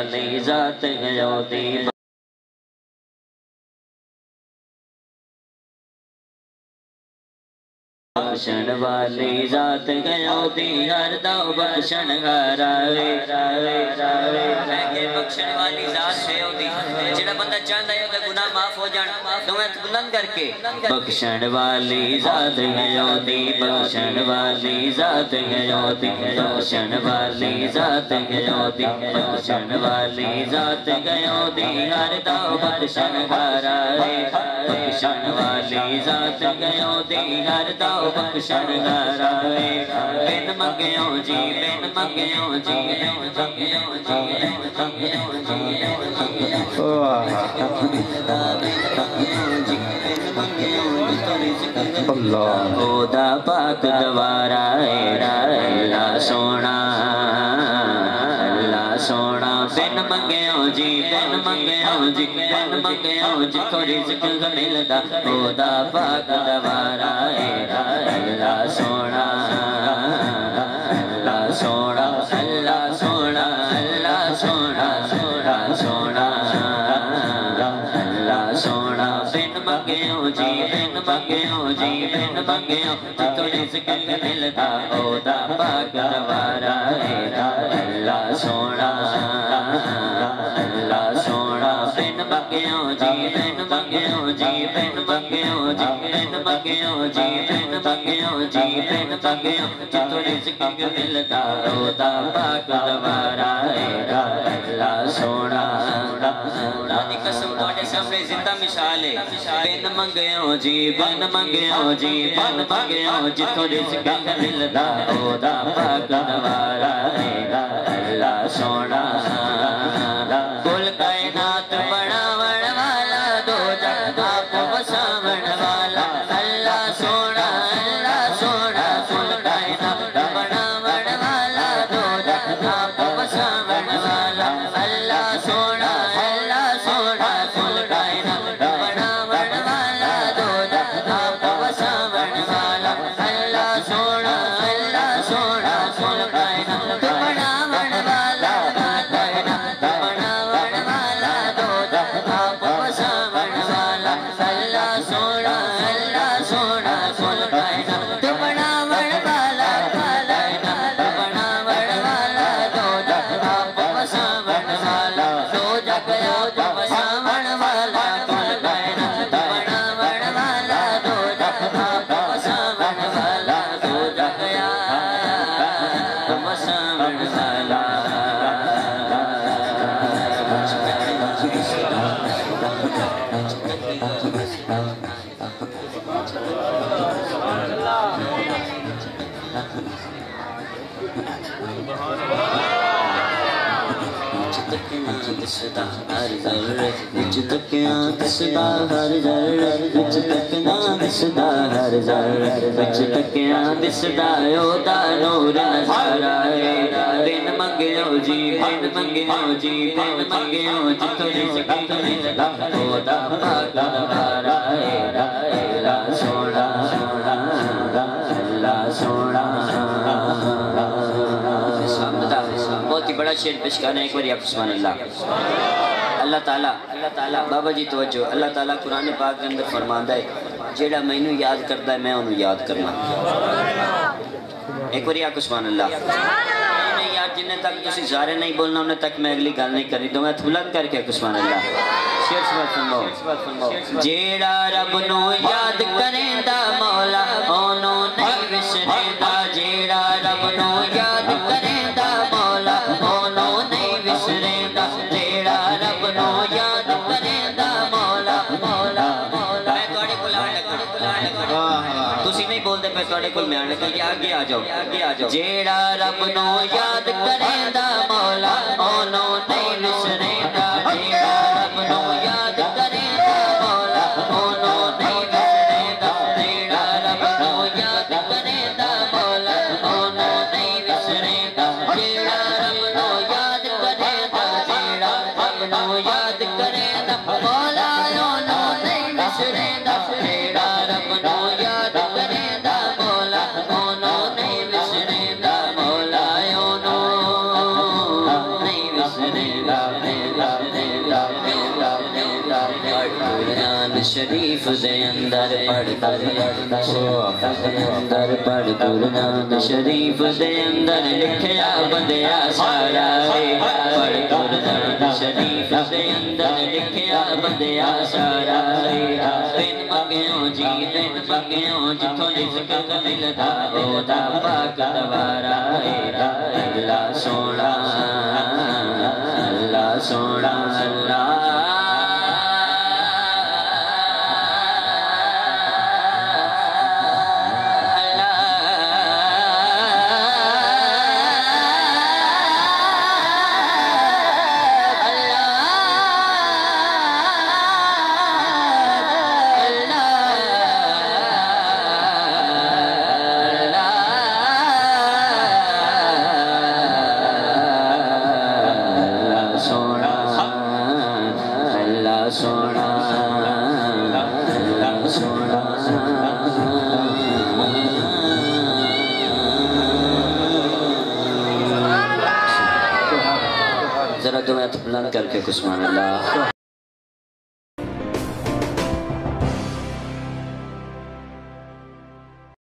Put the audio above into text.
والی ذات غیوتی بخشن والی ذات غیوتی ہر دو بخشن غراوے بخشن والی ذات غیوتی جڑا بندہ چاہتا ہے کہ گناہ معاف ہو جان تو میں بلند کر کے بخشن والی ذات غیوتی بخشن والی ذات غیوتی بخشن والی ذات غیوتی بخشن والی ذات غیوتی ہر دو بخشن غراوے بخشن والی ذات غیوتی ہر دو بخشن غراوے بن منگیوں جی بن منگیوں جی خدا پاک دوارا اللہ سونا بن منگیوں جی بن منگیوں جی بن منگیوں جی کو رزق ملدا خدا پاک دوارا اللہ سونا اللہ سونا اللہ سونا اللہ سونا سونا اللہ سونا بن منگیوں جی بن منگیوں جی بن منگیوں جی کو رزق ملدا خدا پاک دوارا اللہ سونا اللہ سونا بن منگیوں جی بن منگیوں جی بن منگیوں جی بن منگیوں جی بن منگیوں جی بن منگیوں جی تو رزق ملدا خدا پاک دوارا اللہ سونا دی قسم تواڈے سامنے زندہ مثال ہے بن منگیوں جی بن منگیوں جی بن منگیوں جی تو رزق ملدا خدا پاک دوارا اللہ سونا کل کائنات بناون والا دو جگ آپ وساون والا اللہ سونا کل کائنات بناون والا دو جگ آپ وساون والا اللہ سونا کل کائنات بناون والا دو جگ آپ وساون والا اللہ سونا کل کائنات بناون والا دسدا ہر ذرے وچ تکیاں دسدا ہر ذرے وچ تکنا دسدا ہر ذرے وچ تکیاں دسدا او دا نور نظر آئے بن منگیوں جی بن منگیوں جی بن منگیوں جی تو رزق ملدا خدا پاک دوارا اللہ سونا اللہ سونا بہت ہی بڑا شعر پیش کرنا ہے ایک بار آپ سبحان اللہ اللہ تعالیٰ بابا جی توجہ اللہ تعالیٰ قرآن پاک کے اندر فرماندا ہے جیڑا مینوں یاد کردا ہے میں انہوں یاد کرنا ایک بار آپ سبحان اللہ یار جنہیں تک تسی سارے نہیں بولنا انہیں تک میں اگلی گل نہیں کری دوں میں بلند کر کے سبحان اللہ شعر سبحان فرماؤ جیڑا رب نو یاد کریندا مولا اونوں نہیں وسریندا جیڑا رب نو یاد کریندا مولا اونوں نہیں وسریندا جیڑا رب نو یاد کریندا مولا میں تواڈے کول آن لگا تسی نہیں بولدے پے تواڈے کول میں آن لگا یا آگے آ جاؤ جیڑا رب نو یاد کریندا مولا اونوں نہیں وسریندا جیڑا رب نو یاد کریندا مولا اونوں نہیں وسریندا جیڑا رب نو یاد کریندا مولا اونوں نہیں وسریندا جیڑا رب نو یاد کریندا جیڑا رب نو یاد کریندا مولا اونوں نہیں وسریندا جیڑا رب نو یاد کریندا مولا اونوں نہیں وسریندا مولا اونوں نہیں قرآن شریف دے اندر پڑھ قرآن شریف دے اندر لکھیا بندیا سارا پڑھ قرآن شریف دے اندر لکھیا بندیا سارا بن منگیوں جی بن منگیوں جتوں رزق ملدا او دا پاک دوارا اللہ سونا اللہ سونا اللہ سونا اللہ سونا ذرا دو ہاتھ بلند کر کے سبحان اللہ